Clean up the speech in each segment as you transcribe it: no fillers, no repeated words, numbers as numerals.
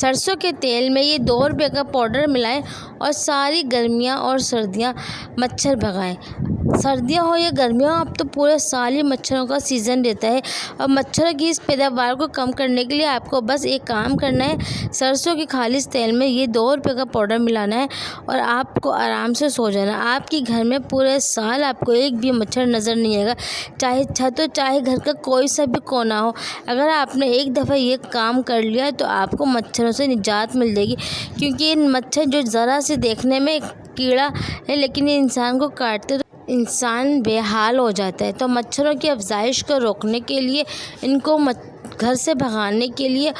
सरसों के तेल में ये 2 रुपये का पाउडर मिलाएं और सारी गर्मियाँ और सर्दियाँ मच्छर भगाएं। सर्दियाँ हो या गर्मियाँ, अब तो पूरे साल ही मच्छरों का सीज़न रहता है। और मच्छरों की इस पैदावार को कम करने के लिए आपको बस एक काम करना है, सरसों के खालिश तेल में ये 2 रुपये का पाउडर मिलाना है और आपको आराम से सो जाना। आपके घर में पूरे साल आपको एक भी मच्छर नज़र नहीं आएगा, चाहे छत हो चाहे घर का कोई सा भी कोना हो। अगर आपने एक दफ़ा ये काम कर लिया तो आपको मच्छरों से निजात मिल जाएगी, क्योंकि इन मच्छर जो ज़रा से देखने में कीड़ा है लेकिन ये इंसान को काटते तो इंसान बेहाल हो जाता है। तो मच्छरों की अफज़ाइश को रोकने के लिए, इनको घर से भगाने के लिए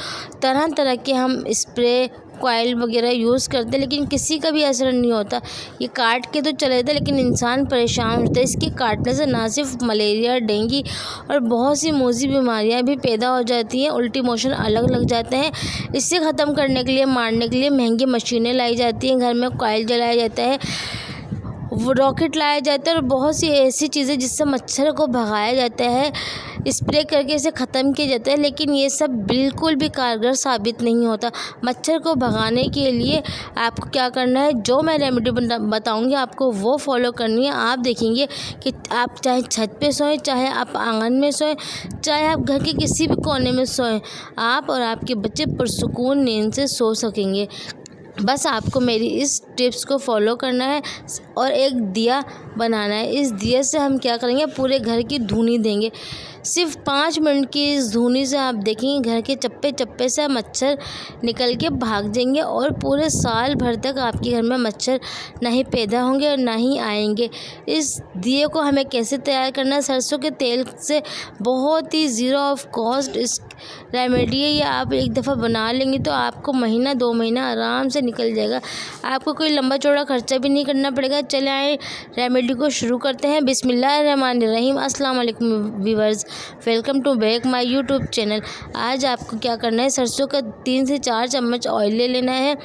तरह तरह के हम स्प्रे कॉइल वगैरह यूज़ करते हैं, लेकिन किसी का भी असर नहीं होता। ये काट के तो चले जाते लेकिन इंसान परेशान होता है। इसके काटने से ना सिर्फ मलेरिया, डेंगू और बहुत सी मूजी बीमारियां भी पैदा हो जाती हैं, उल्टी मोशन अलग लग जाते हैं। इससे ख़त्म करने के लिए, मारने के लिए महंगी मशीनें लाई जाती हैं, घर में कॉइल जलाया जाता है, वो रॉकेट लाया जाता है और बहुत सी ऐसी चीज़ें जिससे मच्छर को भगाया जाता है, स्प्रे करके इसे ख़त्म किया जाता है, लेकिन ये सब बिल्कुल भी कारगर साबित नहीं होता। मच्छर को भगाने के लिए आपको क्या करना है, जो मैं रेमेडी बताऊंगी आपको वो फॉलो करनी है। आप देखेंगे कि आप चाहे छत पे सोएं, चाहे आप आंगन में सोएं, चाहे आप घर के किसी भी कोने में सोएं, आप और आपके बच्चे पुरसुकून नींद से सो सकेंगे। बस आपको मेरी इस टिप्स को फॉलो करना है और एक दिया बनाना है। इस दिए से हम क्या करेंगे, पूरे घर की धुनी देंगे। सिर्फ 5 मिनट की इस धुनी से आप देखेंगे घर के चप्पे चप्पे से मच्छर निकल के भाग जाएंगे और पूरे साल भर तक आपके घर में मच्छर नहीं पैदा होंगे और ना ही आएंगे। इस दिए को हमें कैसे तैयार करना है, सरसों के तेल से बहुत ही ज़ीरो ऑफ कॉस्ट इस रेमेडी है। ये आप एक दफ़ा बना लेंगे तो आपको महीना 2 महीना आराम से निकल जाएगा। आपको कोई लंबा चौड़ा खर्चा भी नहीं करना पड़ेगा। चले आए रेमेडी को शुरू करते हैं। बिस्मिल्लाहिर्रहमानिर्रहीम। अस्सलाम वालेकुम viewers, welcome to back my YouTube channel. आज आपको क्या करना है, सरसों का 3 से 4 चम्मच ऑयल ले लेना है,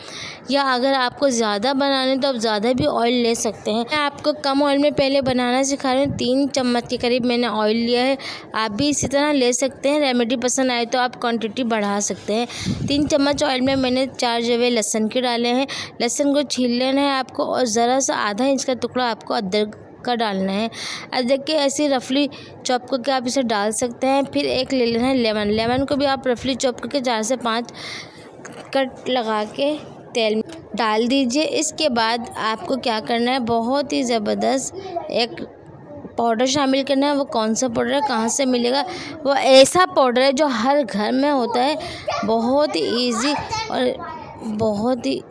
या अगर आपको ज़्यादा बनाना है तो आप ज़्यादा भी ऑयल ले सकते हैं। मैं आपको कम ऑयल में पहले बनाना सिखा रही हूँ। 3 चम्मच के करीब मैंने ऑयल लिया है, आप भी इसी तरह ले सकते हैं। रेमेडी पसंद आए तो आप क्वांटिटी बढ़ा सकते हैं। 3 चम्मच ऑयल में मैंने 4 जवे लहसुन के डाले हैं। लहसुन को छील लेना है आपको और ज़रा सा आधा इंच का टुकड़ा आपको अदरक का डालना है। अदरक के ऐसे रफली चॉप करके आप इसे डाल सकते हैं। फिर एक ले लेना है लेमन। लेमन को भी आप रफली चॉप करके 4 से 5 कट लगा के तेल में डाल दीजिए। इसके बाद आपको क्या करना है, बहुत ही ज़बरदस्त एक पाउडर शामिल करना है। वो कौन सा पाउडर है, कहाँ से मिलेगा, वो ऐसा पाउडर है जो हर घर में होता है। बहुत ही ईजी और बहुत ही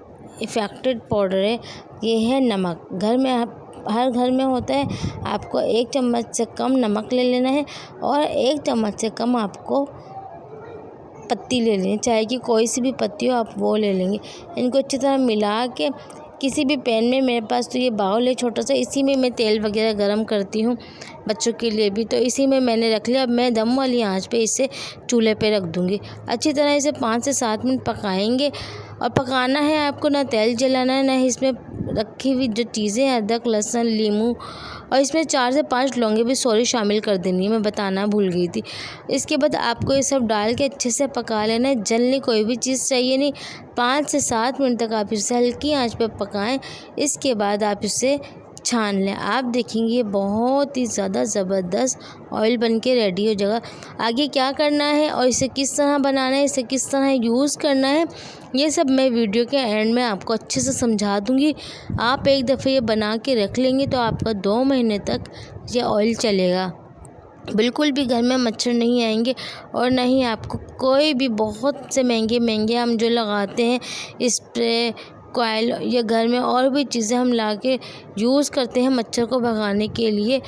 इफ़ेक्टिव पाउडर है। ये है नमक। घर में हर घर में होता है। आपको 1 चम्मच से कम नमक ले लेना है और 1 चम्मच से कम आपको पत्ती ले लेनी, चाहे कि कोई सी भी पत्ती हो आप वो ले लेंगे। इनको अच्छी तरह मिला के किसी भी पैन में, मेरे पास तो ये बाउल है छोटा सा, इसी में मैं तेल वगैरह गरम करती हूँ बच्चों के लिए भी, तो इसी में मैंने रख लिया। अब मैं दम वाली आंच पे इसे चूल्हे पे रख दूँगी। अच्छी तरह इसे 5 से 7 मिनट पकाएंगे और पकाना है आपको, ना तेल जलाना है, ना इसमें रखी हुई जो चीज़ें हैं अदरक, लहसुन, नींबू और इसमें 4 से 5 लौंगे भी शामिल कर देनी है, मैं बताना भूल गई थी। इसके बाद आपको ये सब डाल के अच्छे से पका लेना है। जलने कोई भी चीज़ चाहिए नहीं। 5 से 7 मिनट तक आप इसे हल्की आंच पे पकाएं। इसके बाद आप इसे छान लें। आप देखेंगे ये बहुत ही ज़्यादा ज़बरदस्त ऑयल बन के रेडी हो जाएगा। आगे क्या करना है और इसे किस तरह बनाना है, इसे किस तरह यूज़ करना है, ये सब मैं वीडियो के एंड में आपको अच्छे से समझा दूँगी। आप एक दफ़े ये बना के रख लेंगे तो आपका 2 महीने तक ये ऑयल चलेगा। बिल्कुल भी घर में मच्छर नहीं आएंगे और ना ही आपको कोई भी बहुत से महंगे हम जो लगाते हैं स्प्रे कॉइल या घर में और भी चीज़ें हम ला के यूज़ करते हैं मच्छर को भगाने के लिए,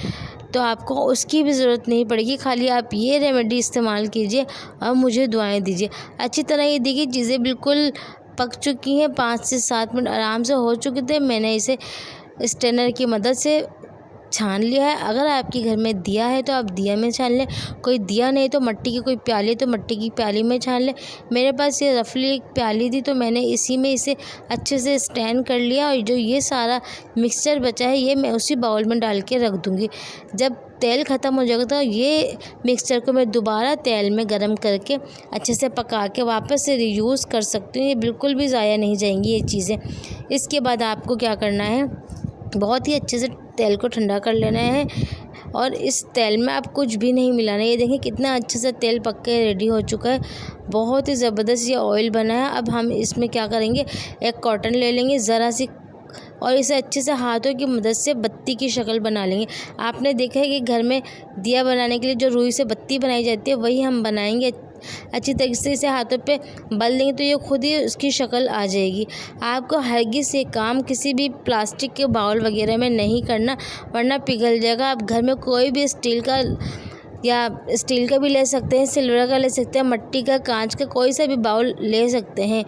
तो आपको उसकी भी ज़रूरत नहीं पड़ेगी। खाली आप ये रेमेडी इस्तेमाल कीजिए और मुझे दुआएं दीजिए। अच्छी तरह ये देखिए चीज़ें बिल्कुल पक चुकी हैं। 5 से 7 मिनट आराम से हो चुके थे। मैंने इसे स्ट्रेनर की मदद से छान लिया है। अगर आपके घर में दिया है तो आप दिया में छान लें, कोई दिया नहीं तो मट्टी की कोई प्याली है तो मट्टी की प्याली में छान लें। मेरे पास ये रफली एक प्याली थी तो मैंने इसी में इसे अच्छे से स्टैंड कर लिया और जो ये सारा मिक्सचर बचा है ये मैं उसी बाउल में डाल के रख दूँगी। जब तेल ख़त्म हो जाएगा तो ये मिक्सचर को मैं दोबारा तेल में गरम करके अच्छे से पका के वापस से रीयूज़ कर सकती हूँ। ये बिल्कुल भी ज़ाया नहीं जाएंगी ये चीज़ें। इसके बाद आपको क्या करना है, बहुत ही अच्छे से तेल को ठंडा कर लेना है और इस तेल में आप कुछ भी नहीं मिलाना है। ये देखिए कितना अच्छे से तेल पक के रेडी हो चुका है, बहुत ही ज़बरदस्त ये ऑयल बना है। अब हम इसमें क्या करेंगे, एक कॉटन ले लेंगे ज़रा सी और इसे अच्छे से हाथों की मदद से बत्ती की शक्ल बना लेंगे। आपने देखा है कि घर में दिया बनाने के लिए जो रुई से बत्ती बनाई जाती है वही हम बनाएंगे। अच्छी तरीके से इसे हाथों पे बल देंगे तो ये खुद ही उसकी शक्ल आ जाएगी। आपको हरगिज़ ये काम किसी भी प्लास्टिक के बाउल वगैरह में नहीं करना, वरना पिघल जाएगा। आप घर में कोई भी स्टील का या स्टील का भी ले सकते हैं, सिल्वर का ले सकते हैं, मिट्टी का, कांच का, कोई सा भी बाउल ले सकते हैं।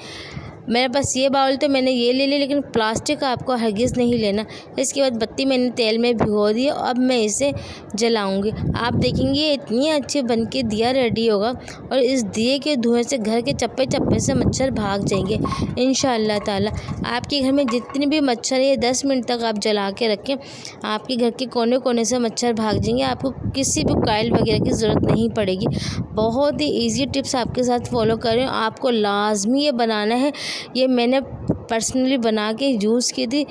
मेरे पास ये बाउल तो मैंने ये ले लिया, लेकिन प्लास्टिक का आपको हरगिज़ नहीं लेना। इसके बाद बत्ती मैंने तेल में भिगो दी। अब मैं इसे जलाऊंगी। आप देखेंगे ये इतनी अच्छी बन के दिया रेडी होगा और इस दिए के धुएं से घर के चप्पे चप्पे से मच्छर भाग जाएंगे इंशाअल्लाह ताला। आपके घर में जितने भी मच्छर है 10 मिनट तक आप जला के रखें, आपके घर के कोने कोने से मच्छर भाग जाएंगे। आपको किसी भी कॉइल वगैरह की ज़रूरत नहीं पड़ेगी। बहुत ही ईजी टिप्स आपके साथ फॉलो कर रही हूँ। आपको लाजमी ये बनाना है। ये मैंने पर्सनली बना के यूज़ की थी,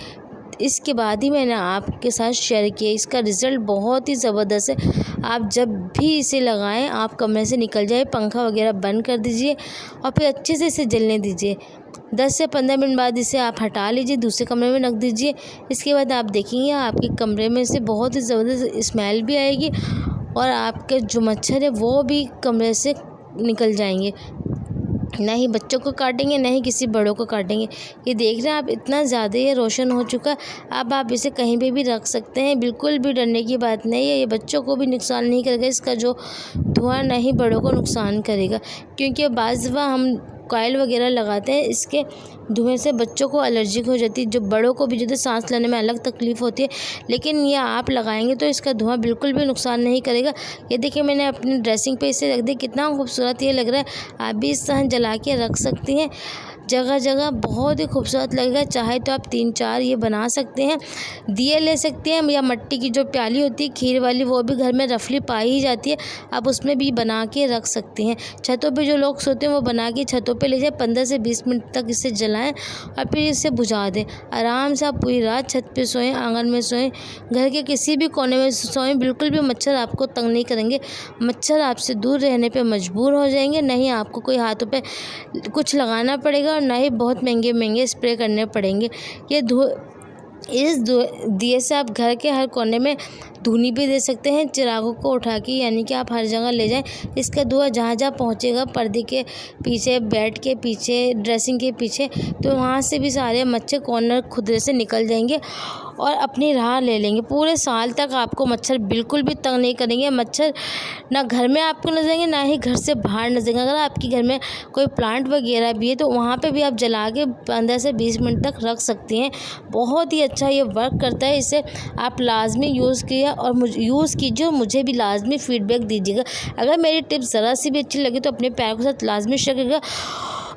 इसके बाद ही मैंने आपके साथ शेयर किया। इसका रिज़ल्ट बहुत ही ज़बरदस्त है। आप जब भी इसे लगाएं आप कमरे से निकल जाए, पंखा वगैरह बंद कर दीजिए और फिर अच्छे से इसे जलने दीजिए। 10 से 15 मिनट बाद इसे आप हटा लीजिए, दूसरे कमरे में रख दीजिए। इसके बाद आप देखेंगे आपके कमरे में से बहुत ही ज़बरदस्त स्मेल भी आएगी और आपके जो मच्छर है वो भी कमरे से निकल जाएंगे। ना ही बच्चों को काटेंगे, ना ही किसी बड़ों को काटेंगे। ये देख रहे हैं आप, इतना ज़्यादा ये रोशन हो चुका है। अब आप इसे कहीं पे भी रख सकते हैं, बिल्कुल भी डरने की बात नहीं है। ये बच्चों को भी नुकसान नहीं करेगा, इसका जो धुआं ना ही बड़ों को नुकसान करेगा, क्योंकि बाज़ दफ़ा हम कॉइल वगैरह लगाते हैं, इसके धुएं से बच्चों को एलर्जिक हो जाती है, जो बड़ों को भी जो सांस लेने में अलग तकलीफ़ होती है। लेकिन ये आप लगाएंगे तो इसका धुआं बिल्कुल भी नुकसान नहीं करेगा। ये देखिए मैंने अपनी ड्रेसिंग पे इसे रख दिया, कितना खूबसूरत ये लग रहा है। आप भी इस तरह जला के रख सकती हैं जगह जगह, बहुत ही खूबसूरत लगेगा। चाहे तो आप 3-4 ये बना सकते हैं। दिए ले सकते हैं या मिट्टी की जो प्याली होती है खीर वाली, वो भी घर में रफली पाई ही जाती है, आप उसमें भी बना के रख सकते हैं। छतों पे जो लोग सोते हैं वो बना के छतों पे ले जाए, 15 से 20 मिनट तक इसे जलाएं और फिर इसे बुझा दें। आराम से आप पूरी रात छत पे सोएं, आंगन में सोएं, घर के किसी भी कोने में सोएं, बिल्कुल भी मच्छर आपको तंग नहीं करेंगे। मच्छर आपसे दूर रहने पे मजबूर हो जाएंगे। नहीं आपको कोई हाथों पे कुछ लगाना पड़ेगा और ना ही बहुत महंगे महंगे स्प्रे करने पड़ेंगे। ये इस दिए से आप घर के हर कोने में धुनी भी दे सकते हैं, चिरागों को उठा के, यानी कि आप हर जगह ले जाएं। इसका धुआं जहाँ जहाँ पहुँचेगा, पर्दे के पीछे, बेड के पीछे, ड्रेसिंग के पीछे, तो वहाँ से भी सारे मच्छर कॉर्नर खुदरे से निकल जाएंगे और अपनी राह ले लेंगे। पूरे साल तक आपको मच्छर बिल्कुल भी तंग नहीं करेंगे। मच्छर ना घर में आपको नजरेंगे, ना ही घर से बाहर नजरेंगे। अगर आपके घर में कोई प्लांट वगैरह भी है तो वहाँ पे भी आप जला के 15 से 20 मिनट तक रख सकती हैं। बहुत ही अच्छा ये वर्क करता है। इसे आप लाजमी यूज़ किया और यूज़ कीजिए और मुझे भी लाजमी फ़ीडबैक दीजिएगा। अगर मेरी टिप्स ज़रा सी भी अच्छी लगी तो अपने प्यार के साथ लाजमी शेयर करिएगा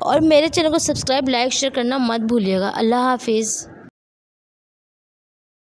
और मेरे चैनल को सब्सक्राइब, लाइक, शेयर करना मत भूलिएगा। अल्लाह हाफिज़।